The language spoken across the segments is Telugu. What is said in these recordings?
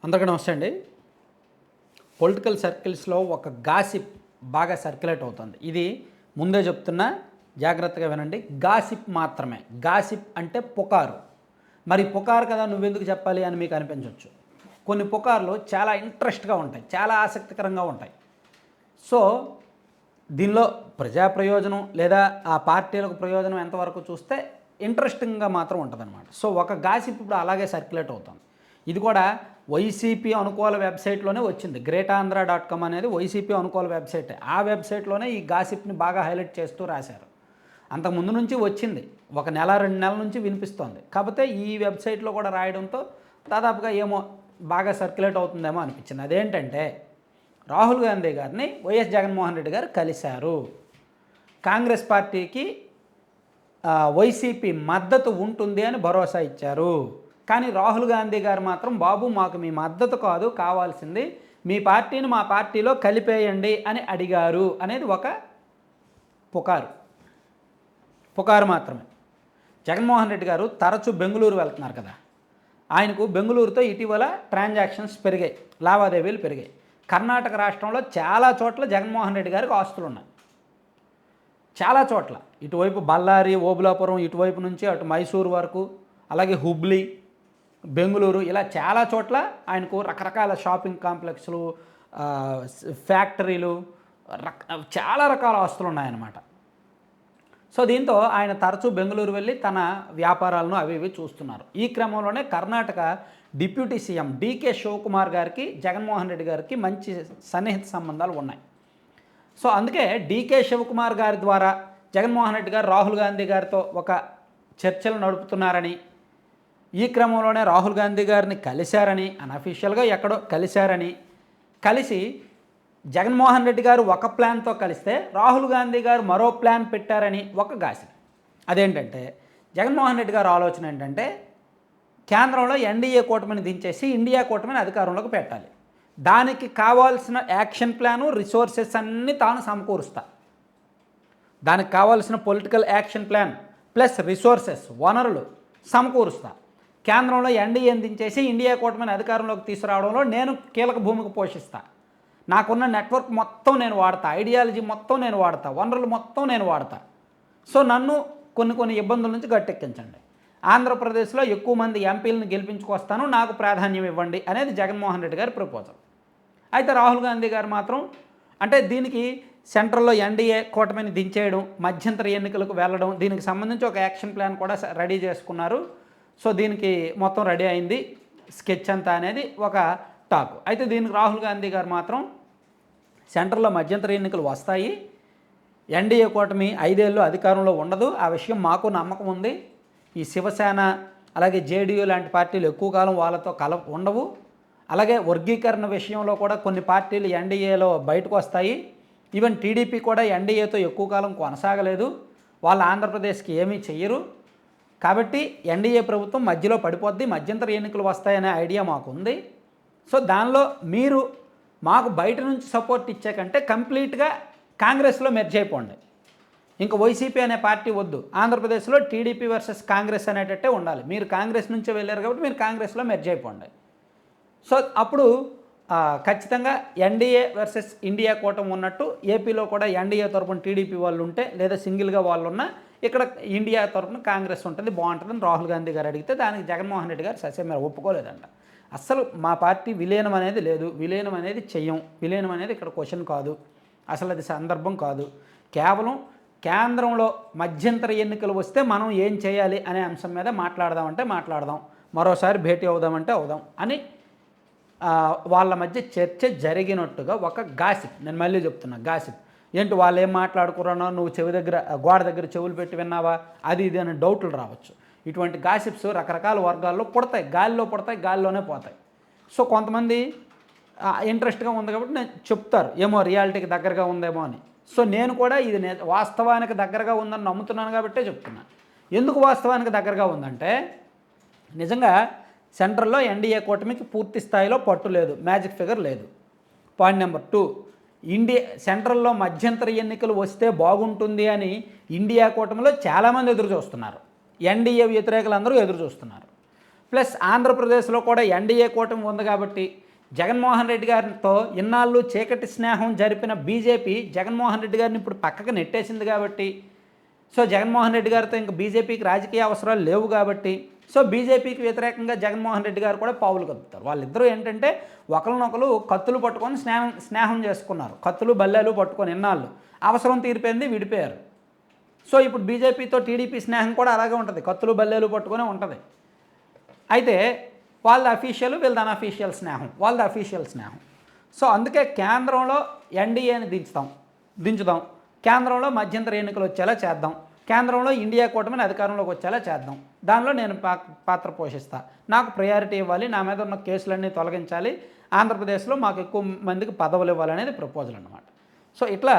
అందరికీ నమస్తే అండి. పొలిటికల్ సర్కిల్స్లో ఒక గాసిప్ బాగా సర్క్యులేట్ అవుతుంది. ఇది ముందే చెప్తున్నా, జాగ్రత్తగా వినండి. గాసిప్ మాత్రమే. గాసిప్ అంటే పుకారు. మరి పుకారు కదా నువ్వెందుకు చెప్పాలి అని మీకు అనిపించవచ్చు. కొన్ని పుకార్లు చాలా ఇంట్రెస్ట్గా ఉంటాయి, చాలా ఆసక్తికరంగా ఉంటాయి. సో దీనిలో ప్రజా ప్రయోజనం లేదా ఆ పార్టీలకు ప్రయోజనం ఎంతవరకు చూస్తే ఇంట్రెస్టింగ్గా మాత్రం ఉంటుందన్నమాట. సో ఒక గాసిప్ ఇప్పుడు అలాగే సర్క్యులేట్ అవుతుంది. ఇది కూడా వైసీపీ అనుకూల వెబ్సైట్లోనే వచ్చింది. greatanandhra.com అనేది వైసీపీ అనుకూల వెబ్సైటే. ఆ వెబ్సైట్లోనే ఈ గాసిప్ని బాగా హైలైట్ చేస్తూ రాశారు. అంతకుముందు నుంచి వచ్చింది, ఒక నెల 2 నెలల నుంచి వినిపిస్తోంది. కాకపోతే ఈ వెబ్సైట్లో కూడా రాయడంతో దాదాపుగా ఏమో బాగా సర్క్యులేట్ అవుతుందేమో అనిపించింది. అదేంటంటే రాహుల్ గాంధీ గారిని వైఎస్ జగన్మోహన్ రెడ్డి గారు కలిశారు. కాంగ్రెస్ పార్టీకి వైసీపీ మద్దతు ఉంటుంది అని భరోసా ఇచ్చారు. కానీ రాహుల్ గాంధీ గారు మాత్రం బాబు మాకు మీ మద్దతు కాదు కావాల్సింది, మీ పార్టీని మా పార్టీలో కలిపేయండి అని అడిగారు అనేది ఒక పుకారు మాత్రమే. జగన్మోహన్ రెడ్డి గారు తరచూ బెంగళూరు వెళ్తున్నారు కదా, ఆయనకు బెంగళూరుతో ఇటీవల ట్రాన్సాక్షన్స్ పెరిగాయి, లావాదేవీలు పెరిగాయి. కర్ణాటక రాష్ట్రంలో చాలా చోట్ల జగన్మోహన్ రెడ్డి గారికి ఆస్తులు ఉన్నాయి, చాలా చోట్ల. ఇటువైపు బళ్ళారి, ఓబులాపురం, ఇటువైపు నుంచి అటు మైసూరు వరకు, అలాగే హుబ్లీ, బెంగళూరు, ఇలా చాలా చోట్ల ఆయనకు రకరకాల షాపింగ్ కాంప్లెక్స్లు, ఫ్యాక్టరీలు, చాలా రకాల ఆస్తులు ఉన్నాయన్నమాట. సో దీంతో ఆయన తరచూ బెంగళూరు వెళ్ళి తన వ్యాపారాలను అవి ఇవి చూస్తున్నారు. ఈ క్రమంలోనే Karnataka deputy CM D K Shivakumar గారికి జగన్మోహన్ రెడ్డి గారికి మంచి సన్నిహిత సంబంధాలు ఉన్నాయి. సో అందుకే డీకే శివకుమార్ గారి ద్వారా జగన్మోహన్ రెడ్డి గారు రాహుల్ గాంధీ గారితో ఒక చర్చలు నడుపుతున్నారని, ఈ క్రమంలోనే రాహుల్ గాంధీ గారిని కలిశారని, అన్అఫీషియల్గా ఎక్కడో కలిశారని, కలిసి జగన్మోహన్ రెడ్డి గారు ఒక ప్లాన్తో కలిస్తే రాహుల్ గాంధీ గారు మరో ప్లాన్ పెట్టారని ఒక గాసిప్. అదేంటంటే జగన్మోహన్ రెడ్డి గారు ఆలోచన ఏంటంటే కేంద్రంలో ఎన్డీఏ కూటమిని దించేసి ఇండియా కూటమిని అధికారంలోకి పెట్టాలి. దానికి కావాల్సిన యాక్షన్ ప్లాను, రిసోర్సెస్ అన్నీ తాను సమకూరుస్తా. దానికి కావాల్సిన political action plan plus resources, వనరులు సమకూరుస్తా. కేంద్రంలో ఎన్డీఏని దించేసి ఇండియా కూటమిని అధికారంలోకి తీసుకురావడంలో నేను కీలక భూమిక పోషిస్తా. నాకున్న నెట్వర్క్ మొత్తం నేను వాడతా, ఐడియాలజీ మొత్తం నేను వాడతా, వనరులు మొత్తం నేను వాడతా. సో నన్ను కొన్ని ఇబ్బందుల నుంచి గట్టెక్కించండి. ఆంధ్రప్రదేశ్లో ఎక్కువ మంది ఎంపీలను గెలిపించుకొస్తాను, నాకు ప్రాధాన్యం ఇవ్వండి అనేది జగన్మోహన్ రెడ్డి గారి ప్రపోజల్. అయితే రాహుల్ గాంధీ గారు మాత్రం అంటే దీనికి సెంట్రల్లో ఎన్డీఏ కూటమిని దించేయడం, మధ్యంతర ఎన్నికలకు వెళ్ళడం, దీనికి సంబంధించి ఒక యాక్షన్ ప్లాన్ కూడా రెడీ చేసుకున్నారు. సో దీనికి మొత్తం రెడీ అయింది స్కెచ్ అంతా అనేది ఒక టాక్. అయితే దీనికి రాహుల్ గాంధీ గారు మాత్రం సెంట్రల్లో మధ్యంతర ఎన్నికలు వస్తాయి, ఎన్డీఏ కూటమి 5 ఏళ్ళు అధికారంలో ఉండదు, ఆ విషయం మాకు నమ్మకం ఉంది. ఈ శివసేన అలాగే జేడీయూ లాంటి పార్టీలు ఎక్కువ కాలం వాళ్ళతో ఉండవు. అలాగే వర్గీకరణ విషయంలో కూడా కొన్ని పార్టీలు ఎన్డీఏలో బయటకు వస్తాయి. ఈవెన్ టీడీపీ కూడా ఎన్డీఏతో ఎక్కువ కాలం కొనసాగలేదు, వాళ్ళు ఆంధ్రప్రదేశ్కి ఏమీ చెయ్యరు. కాబట్టి ఎన్డీఏ ప్రభుత్వం మధ్యలో పడిపోద్ది, మధ్యంతర ఎన్నికలు వస్తాయనే ఐడియా మాకు ఉంది. సో దానిలో మీరు మాకు బయట నుంచి సపోర్ట్ ఇచ్చే కంటే కంప్లీట్గా కాంగ్రెస్లో మెర్జ్ అయిపోండి. ఇంకా వైసీపీ అనే పార్టీ వద్దు, ఆంధ్రప్రదేశ్లో టీడీపీ వర్సెస్ కాంగ్రెస్ అనేటట్టే ఉండాలి. మీరు కాంగ్రెస్ నుంచే వెళ్ళారు కాబట్టి మీరు కాంగ్రెస్లో మెర్జ్ అయిపోండి. సో అప్పుడు ఖచ్చితంగా ఎన్డీఏ వర్సెస్ ఇండియా కూటమి ఉన్నట్టు ఏపీలో కూడా ఎన్డీఏ తరపున టీడీపీ వాళ్ళు ఉంటే లేదా సింగిల్గా వాళ్ళు ఉన్నా ఇక్కడ ఇండియా తరపున కాంగ్రెస్ ఉంటుంది, బాగుంటుందని రాహుల్ గాంధీ గారు అడిగితే దానికి జగన్మోహన్ రెడ్డి గారు ససేమీర ఒప్పుకోలేదంట. అస్సలు మా పార్టీ విలీనం అనేది లేదు, విలీనం అనేది చెయ్యం, విలీనం అనేది ఇక్కడ క్వశ్చన్ కాదు, అసలు అది సందర్భం కాదు, కేవలం కేంద్రంలో మధ్యంతర ఎన్నికలు వస్తే మనం ఏం చేయాలి అనే అంశం మీద మాట్లాడదామంటే మాట్లాడదాం, మరోసారి భేటీ అవుదామంటే అవుదాం అని వాళ్ళ మధ్య చర్చ జరిగినట్టుగా ఒక గాసిప్. నేను మళ్ళీ చెప్తున్నా, గాసిప్. ఏంటి వాళ్ళు ఏం మాట్లాడుకున్నానో నువ్వు గోడ దగ్గర చెవులు పెట్టి విన్నావా, అది ఇది అనే డౌట్లు రావచ్చు. ఇటువంటి గాసిప్స్ రకరకాల వర్గాల్లో పుడతాయి, గాలిలో పుడతాయి, గాలిలోనే పోతాయి. సో కొంతమంది ఇంట్రెస్ట్గా ఉంది కాబట్టి నేను చెప్తారు, ఏమో రియాలిటీకి దగ్గరగా ఉందేమో అని. సో నేను కూడా ఇది వాస్తవానికి దగ్గరగా ఉందని నమ్ముతున్నాను కాబట్టే చెప్తున్నాను. ఎందుకు వాస్తవానికి దగ్గరగా ఉందంటే నిజంగా సెంట్రల్లో ఎన్డీఏ కూటమికి పూర్తి స్థాయిలో పట్టు లేదు, మ్యాజిక్ ఫిగర్ లేదు. పాయింట్ నెంబర్ 2, సెంట్రల్లో మధ్యంతర ఎన్నికలు వస్తే బాగుంటుంది అని ఇండియా కూటమిలో చాలామంది ఎదురు చూస్తున్నారు, ఎన్డీఏ వ్యతిరేకులందరూ ఎదురు చూస్తున్నారు. ప్లస్ ఆంధ్రప్రదేశ్లో కూడా ఎన్డీఏ కూటమి ఉంది కాబట్టి జగన్మోహన్ రెడ్డి గారితో ఇన్నాళ్ళు చీకటి స్నేహం జరిపిన బీజేపీ జగన్మోహన్ రెడ్డి గారిని ఇప్పుడు పక్కకు నెట్టేసింది కాబట్టి సో జగన్మోహన్ రెడ్డి గారితో ఇంకా బీజేపీకి రాజకీయ అవసరాలు లేవు కాబట్టి సో బీజేపీకి వ్యతిరేకంగా జగన్మోహన్ రెడ్డి గారు కూడా పావులు కదుపుతారు. వాళ్ళిద్దరూ ఏంటంటే ఒకరినొకరు కత్తులు పట్టుకొని స్నేహం చేసుకున్నారు. కత్తులు బల్లెలు పట్టుకొని ఇన్నాళ్ళు అవసరం తీరిపోయింది, విడిపోయారు. సో ఇప్పుడు బీజేపీతో టీడీపీ స్నేహం కూడా అలాగే ఉంటుంది, కత్తులు బల్లెలు పట్టుకొని ఉంటుంది. అయితే వాళ్ళ అఫీషియల్ వీళ్ళది అన్అఫీషియల్ స్నేహం, వాళ్ళది అఫీషియల్ స్నేహం. సో అందుకే కేంద్రంలో ఎన్డీఏని దించుదాం, కేంద్రంలో మధ్యంతర ఎన్నికలు వచ్చేలా చేద్దాం, కేంద్రంలో ఇండియా కూటమిని అధికారంలోకి వచ్చేలా చేద్దాం, దానిలో నేను పాత్ర పోషిస్తా, నాకు ప్రయారిటీ ఇవ్వాలి, నా మీద ఉన్న కేసులన్నీ తొలగించాలి, ఆంధ్రప్రదేశ్లో మాకు ఎక్కువ మందికి పదవులు ఇవ్వాలనేది ప్రపోజల్ అనమాట. సో ఇట్లా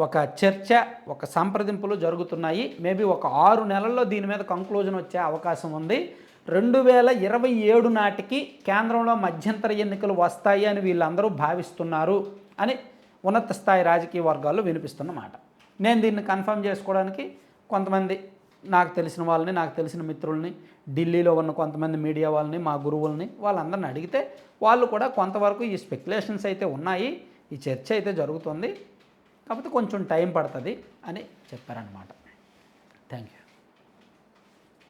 ఒక చర్చ, ఒక సంప్రదింపులు జరుగుతున్నాయి. మేబీ ఒక 6 నెలల్లో దీని మీద కంక్లూజన్ వచ్చే అవకాశం ఉంది. 2027 నాటికి కేంద్రంలో మధ్యంతర ఎన్నికలు వస్తాయి అని వీళ్ళందరూ భావిస్తున్నారు అని ఉన్నత స్థాయి రాజకీయ వర్గాల్లో వినిపిస్తున్న మాట. నేను దీన్ని కన్ఫర్మ్ చేసుకోవడానికి కొంతమంది నాకు తెలిసిన వాళ్ళని, నాకు తెలిసిన మిత్రుల్ని, ఢిల్లీలో ఉన్న కొంతమంది మీడియా వాళ్ళని, మా గురువుల్ని, వాళ్ళందరిని అడిగితే వాళ్ళు కూడా కొంతవరకు ఈ స్పెక్యులేషన్స్ అయితే ఉన్నాయి, ఈ చర్చ అయితే జరుగుతుంది, కాకపోతే కొంచెం టైం పడుతుంది అని చెప్పారనమాట. Thank you.